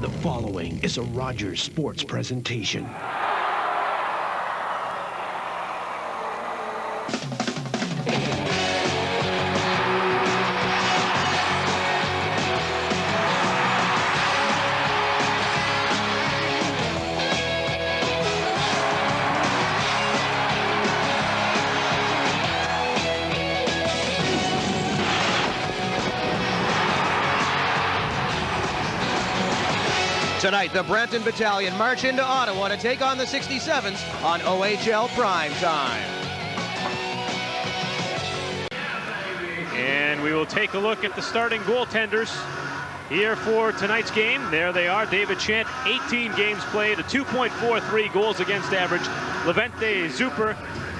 The following is a Rogers Sports presentation. Tonight, the Brampton Battalion march into Ottawa to take on the 67s on OHL Prime Time. And we will take a look at the starting goaltenders here for tonight's game. There they are. David Chant, 18 games played, a 2.43 goals against average. Levente Zuper,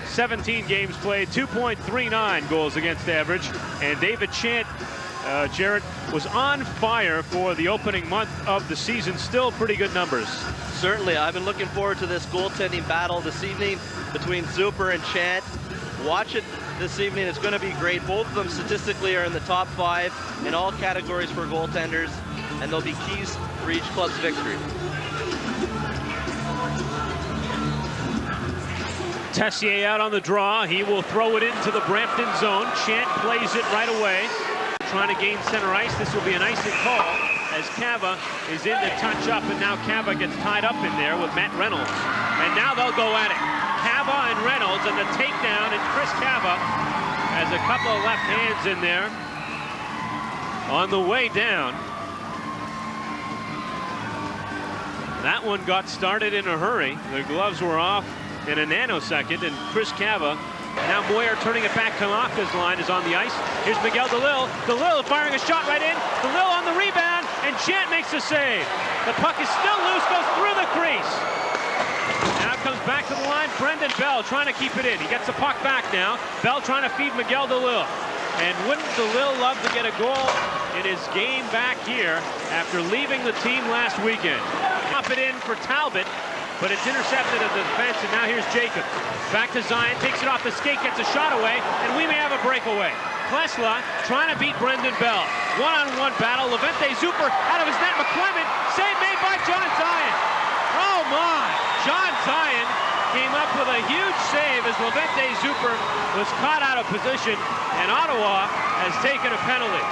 17 games played, 2.39 goals against average. And David Chant, Jared, was on fire for the opening month of the season. Still pretty good numbers. Certainly. I've been looking forward to this goaltending battle this evening between Zuper and Chant. Watch it this evening. It's going to be great. Both of them statistically are in the top 5 in all categories for goaltenders, and they'll be keys for each club's victory. Tessier out on the draw. He will throw it into the Brampton zone. Chant plays it right away. Trying to gain center ice. This will be an icing call as Cava is in to touch up, and now Cava gets tied up in there with Matt Reynolds. And now they'll go at it. Cava and Reynolds, and the takedown, and Chris Cava has a couple of left hands in there on the way down. That one got started in a hurry. The gloves were off in a nanosecond, and Chris Cava. Now Moyer turning it back. Kanaka's line is on the ice. Here's Miguel DeLille. DeLille firing a shot right in. DeLille on the rebound, and Chant makes the save. The puck is still loose, goes through the crease. Now comes back to the line. Brendan Bell trying to keep it in. He gets the puck back now. Bell trying to feed Miguel DeLille. And wouldn't DeLille love to get a goal in his game back here after leaving the team last weekend? Pop it in for Talbot, but it's intercepted at the defense, and now here's Jacob. Back to Zion, takes it off the skate, gets a shot away, and we may have a breakaway. Klesla trying to beat Brendan Bell. One-on-one battle. Levente Zuper out of his net. McClement, save made by John Zion. Oh my! John Zion came up with a huge save as Levente Zuper was caught out of position, and Ottawa has taken a penalty.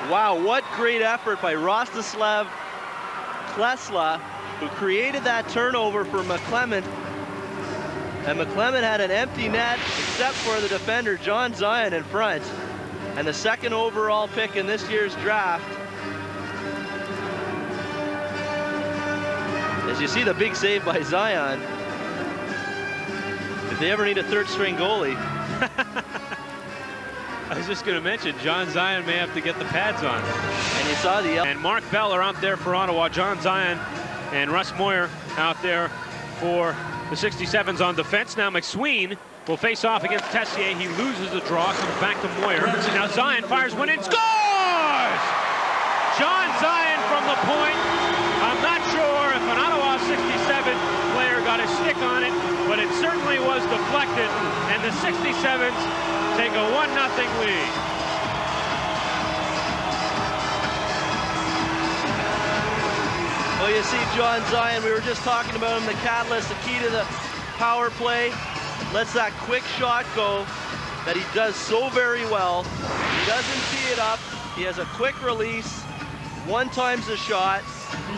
Wow, what great effort by Rostislav Klesla, who created that turnover for McClement. And McClement had an empty net except for the defender, John Zion, in front. And the second overall pick in this year's draft. As you see the big save by Zion. If they ever need a third-string goalie. I was just going to mention, John Zion may have to get the pads on. And you saw the... And Mark Bell are out there for Ottawa. John Zion and Russ Moyer out there for the 67s on defense. Now McSween will face off against Tessier. He loses the draw, comes back to Moyer. Now Zion fires one in, scores! John Zion from the point. I'm not sure if an Ottawa 67 player got a stick on it, but it certainly was deflected, and the 67s take a 1-0 lead. Well, you see John Zion, we were just talking about him, the catalyst, the key to the power play. Lets that quick shot go that he does so very well. He doesn't tee it up. He has a quick release. One times the shot.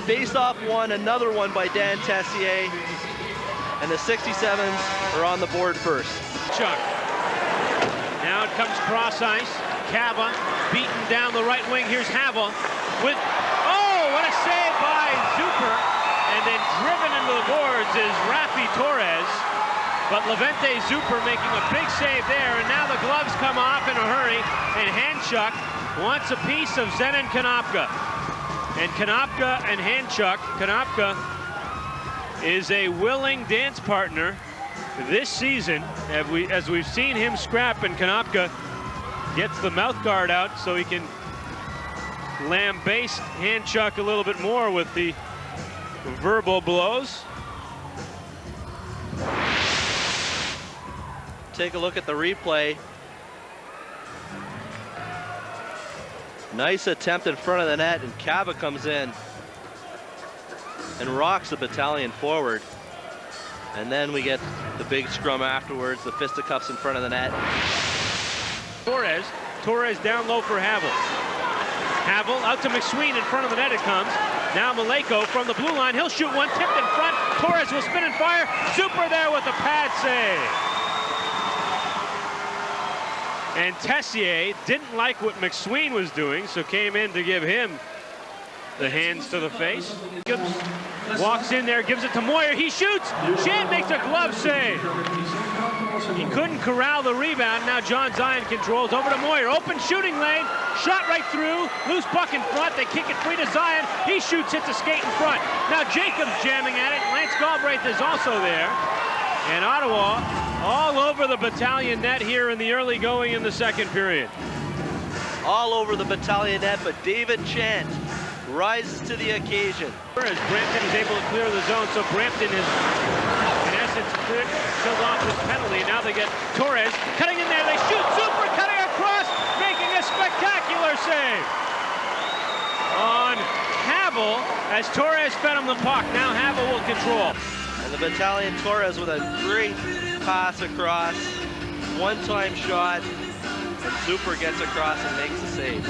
Faced off one, another one by Dan Tessier. And the 67s are on the board first. Chuck. Now it comes cross ice. Cava beaten down the right wing. Here's Havel with, oh, what a save by Zuper. And then driven into the boards is Rafi Torres. But Levente Zuper making a big save there. And now the gloves come off in a hurry. And Hanchuk wants a piece of Zenon Konopka. And Konopka and Hanchuk. Konopka is a willing dance partner this season, as we've seen him scrap, and Konopka gets the mouth guard out so he can lambaste Hanchuk a little bit more with the verbal blows. Take a look at the replay. Nice attempt in front of the net, and Cava comes in and rocks the battalion forward. And then we get the big scrum afterwards, the fisticuffs in front of the net. Torres down low for Havel. Havel out to McSween, in front of the net it comes. Now Maleko from the blue line, he'll shoot one, tipped in front. Torres will spin and fire. Super there with the pad save. And Tessier didn't like what McSween was doing, so came in to give him the hands to the face. Gibbs walks in there, gives it to Moyer. He shoots. Chant makes a glove save. He couldn't corral the rebound. Now John Zion controls over to Moyer. Open shooting lane. Shot right through. Loose puck in front. They kick it free to Zion. He shoots, hits a skate in front. Now Jacobs jamming at it. Lance Galbraith is also there. And Ottawa all over the battalion net here in the early going in the second period. All over the battalion net, but David Chant rises to the occasion. As Brampton is able to clear the zone, so Brampton is, in essence, killed off this penalty. Now they get Torres cutting in there. They shoot. Super cutting across, making a spectacular save on Havel as Torres fed him the puck. Now Havel will control. And the battalion Torres with a great pass across, one-time shot, and Super gets across and makes the save.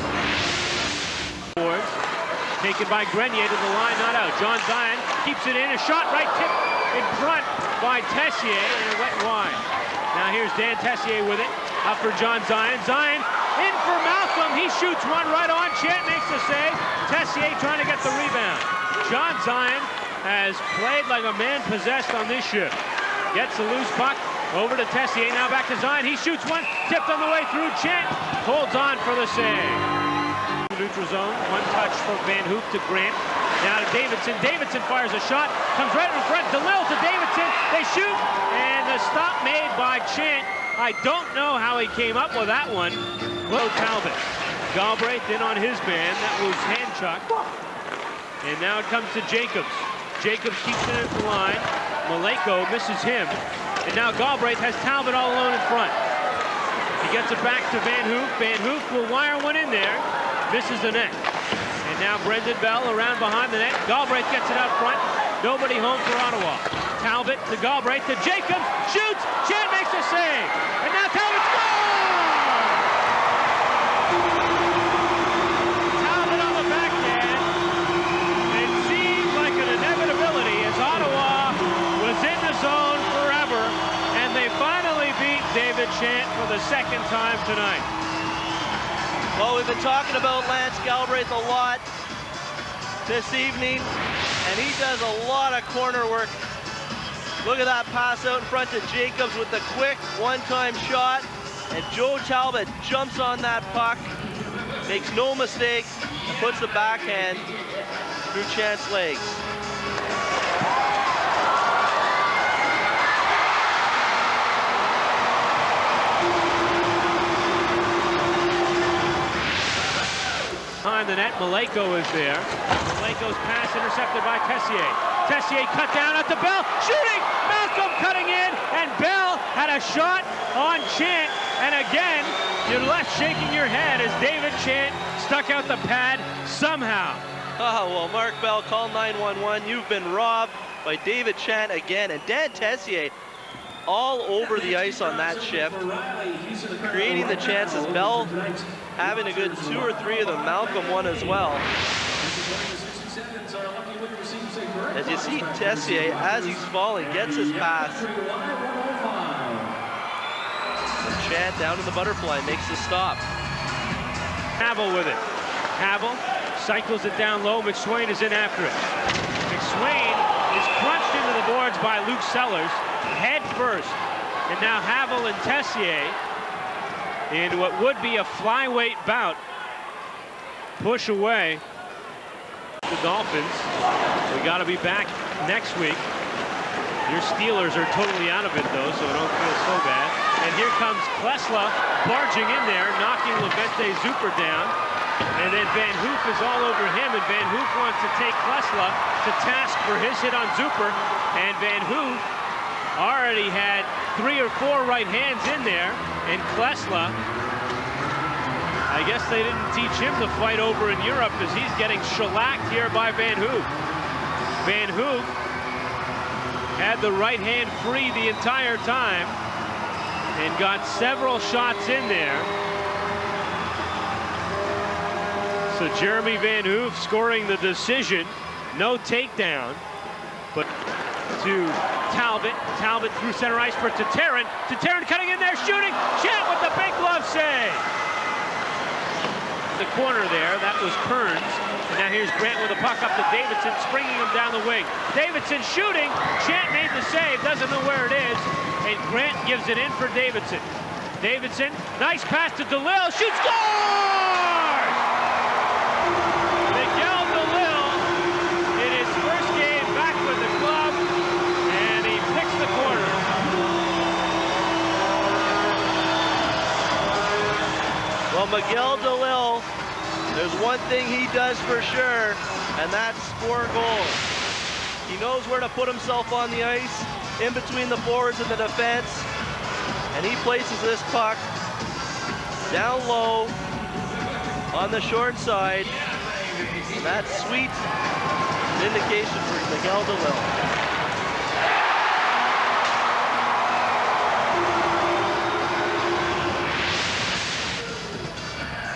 Taken by Grenier to the line, not out. John Zion keeps it in. A shot right tip in front by Tessier, and it went wide. Now here's Dan Tessier with it. Up for John Zion. Zion in for Malcolm. He shoots one right on. Chant makes the save. Tessier trying to get the rebound. John Zion has played like a man possessed on this shift. Gets the loose puck over to Tessier. Now back to Zion. He shoots one. Tipped on the way through. Chant holds on for the save. Neutral zone, one touch from Van Hoop to Grant. Now to Davidson. Davidson fires a shot, comes right in front. DeLille to Davidson. They shoot, and the stop made by Chant. I don't know how he came up with that one. Well, Talbot. Galbraith in on his man. That was Handchuck. And now it comes to Jacobs. Jacobs keeps it at the line. Maleko misses him. And now Galbraith has Talbot all alone in front. He gets it back to Van Hoop. Van Hoop will wire one in there. Misses the net. And now Brendan Bell around behind the net. Galbraith gets it out front. Nobody home for Ottawa. Talbot to Galbraith to Jacobs. Shoots. Chant makes a save. And now Talbot scores! Talbot on the backhand. It seemed like an inevitability as Ottawa was in the zone forever. And they finally beat David Chant for the second time tonight. Well, we've been talking about Lance Galbraith a lot this evening, and he does a lot of corner work. Look at that pass out in front to Jacobs with the quick one-time shot, and Joe Talbot jumps on that puck, makes no mistake, puts the backhand through Chant's legs. Behind the net, Maleko is there. Maleko's pass intercepted by Tessier. Tessier cut down at the Bell, shooting! Malcolm cutting in, and Bell had a shot on Chant. And again, you're left shaking your head as David Chant stuck out the pad somehow. Oh, well, Mark Bell, call 911. You've been robbed by David Chant again. And Dan Tessier all over the ice on that shift, creating the chances. Bell having a good 2 or 3 of them. Malcolm one as well. As you see Tessier, as he's falling, gets his pass. And Chant down in the butterfly, makes the stop. Havel with it. Havel cycles it down low. McSwain is in after it. McSwain is crunched into the boards by Luke Sellers, head first. And now Havel and Tessier in what would be a flyweight bout push away the Dolphins. We got to be back next week. Your Steelers are totally out of it though, so don't feel so bad. And here comes Klesla barging in there, knocking Levente Zuper down. And then Van Hoop is all over him, and Van Hoop wants to take Klesla to task for his hit on Zuper. And Van Hoop already had 3 or 4 right hands in there, and Klesla I guess they didn't teach him to fight over in Europe, because he's getting shellacked here by Van Hook. Van Hook had the right hand free the entire time and got several shots in there. So Jeremy Van Hook scoring the decision. No takedown, but to Talbot. Talbot through center ice for Tataryn. Tataryn cutting in there, shooting. Chat with the big glove save. The corner there, that was Kearns. And now here's Grant with a puck up to Davidson, springing him down the wing. Davidson shooting. Chat made the save, doesn't know where it is. And Grant gives it in for Davidson. Davidson, nice pass to DeLille, shoots, scores! Miguel DeLille in his first game back with the club, and he picks the corner. Well, Miguel DeLille, there's one thing he does for sure, and that's score goals. He knows where to put himself on the ice, in between the forwards and the defense, and he places this puck down low on the short side. And that's sweet vindication for Miguel DeLille.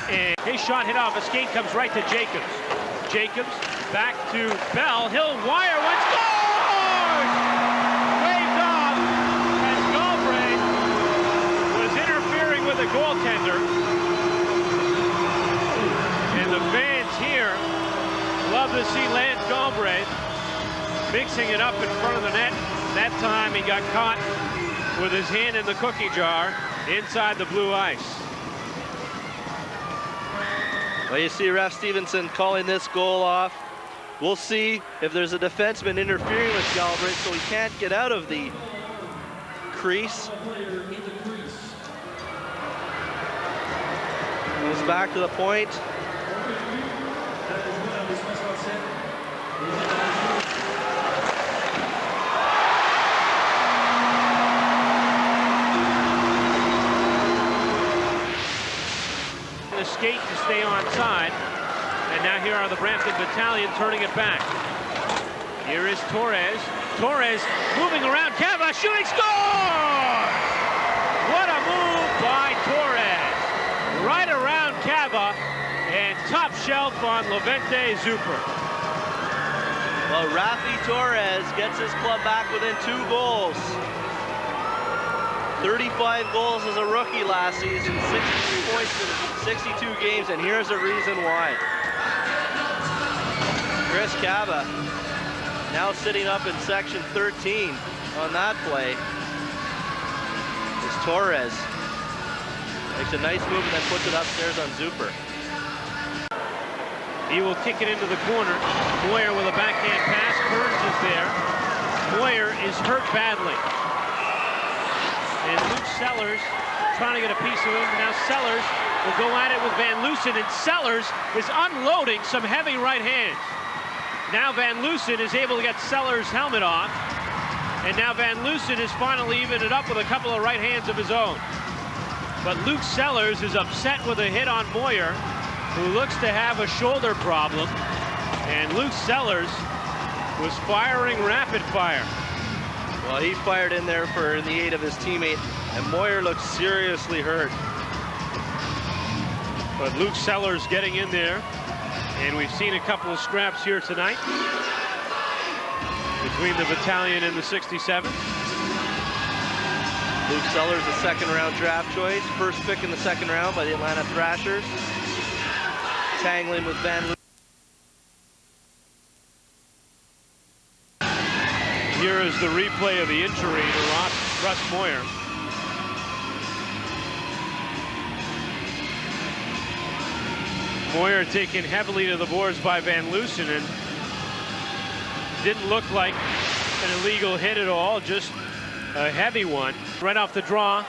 And his shot hit off a skate, comes right to Jacobs. Jacobs back to Bell. He'll wire one, scores! Waved off as Galbraith was interfering with the goaltender. And the fans here love to see Lance Galbraith mixing it up in front of the net. That time he got caught with his hand in the cookie jar inside the blue ice. Well, you see Ref Stevenson calling this goal off. We'll see if there's a defenseman interfering with Galbraith so he can't get out of the crease. Goes back to the point. Skate to stay onside, and now here are the Brampton Battalion turning it back. Here is Torres. Torres moving around Cava, shooting, score! What a move by Torres. Right around Cava and top shelf on Levente Zuper. Well, Rafi Torres gets his club back within 2 goals. 35 goals as a rookie last season, 63 points in 62 games, and here's a reason why. Chris Cava now sitting up in section 13 on that play. It's Torres. Makes a nice move and then puts it upstairs on Zuper. He will kick it into the corner. Moyer with a backhand pass. Kearns is there. Moyer is hurt badly. And Luke Sellers trying to get a piece of him. Now Sellers will go at it with Van Loosen, and Sellers is unloading some heavy right hands. Now Van Loosen is able to get Sellers' helmet off, and now Van Loosen is finally evened it up with a couple of right hands of his own. But Luke Sellers is upset with a hit on Moyer, who looks to have a shoulder problem, and Luke Sellers was firing rapid fire. Well, he fired in there for the aid of his teammate, and Moyer looks seriously hurt. But Luke Sellers getting in there, and we've seen a couple of scraps here tonight between the battalion and the 67. Luke Sellers, a second-round draft choice, first pick in the second round by the Atlanta Thrashers. Tangling with Van Loosen. Here is the replay of the injury to Russ Moyer. Moyer taken heavily to the boards by Van Loosen, and didn't look like an illegal hit at all, just a heavy one. Right off the draw,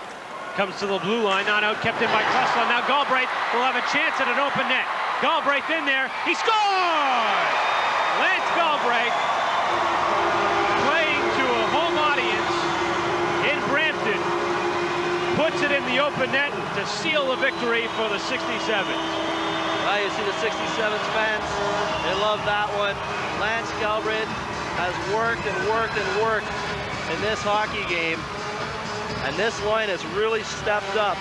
comes to the blue line, not out, kept in by Klesla. Now Galbraith will have a chance at an open net. Galbraith in there, he scores! Lance Galbraith, playing to a home audience in Brampton, puts puts it in the open net to seal the victory for the 67s. Well, you see the 67s fans, they love that one. Lance Galbraith has worked and worked and worked in this hockey game, and this line has really stepped up.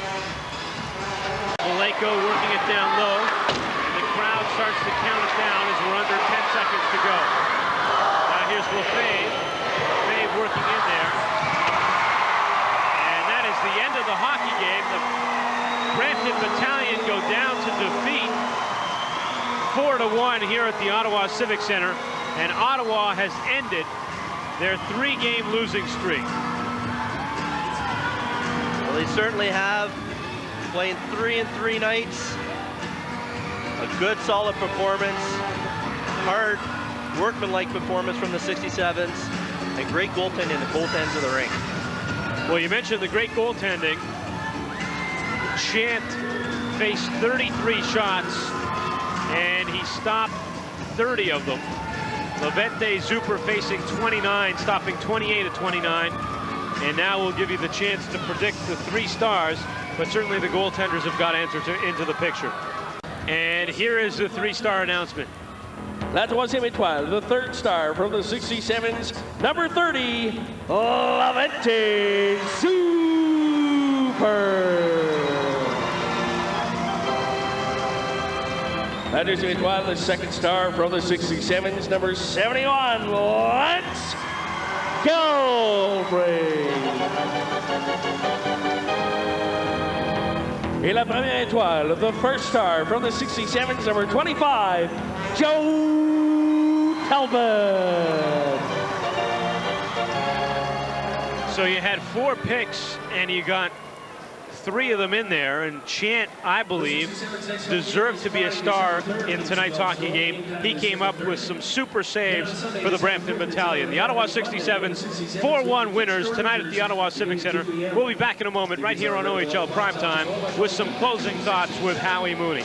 Maleko working it down low. The crowd starts to count us down as we're under 10 seconds to go. Now here's Lefebvre. Lefebvre working in there. And that is the end of the hockey game. The Brampton Battalion go down to defeat 4-1 here at the Ottawa Civic Centre. And Ottawa has ended their 3-game losing streak. Well, they certainly have. Playing 3 in 3 nights. A good, solid performance. Hard, workmanlike performance from the 67s. And great goaltending at both ends of the rink. Well, you mentioned the great goaltending. Chant faced 33 shots, and he stopped 30 of them. Levente Zuper facing 29, stopping 28 of 29. And now we'll give you the chance to predict the 3 stars, but certainly the goaltenders have got to enter into the picture. And here is the 3-star announcement. La troisième étoile, the 3rd star from the 67s, number 30, Levente Zuper. La deuxième étoile, the 2nd star from the 67s, number 71, Lance Galbraith. Et la première étoile, the 1st star from the 67s, number 25, Joe Talbot. So you had 4 picks, and you got 3 of them in there, and Chant, I believe, deserved to be a star in tonight's hockey game. He came up with some super saves for the Brampton Battalion. The Ottawa 67s, 4-1 winners tonight at the Ottawa Civic Centre. We'll be back in a moment right here on OHL Primetime with some closing thoughts with Howie Mooney.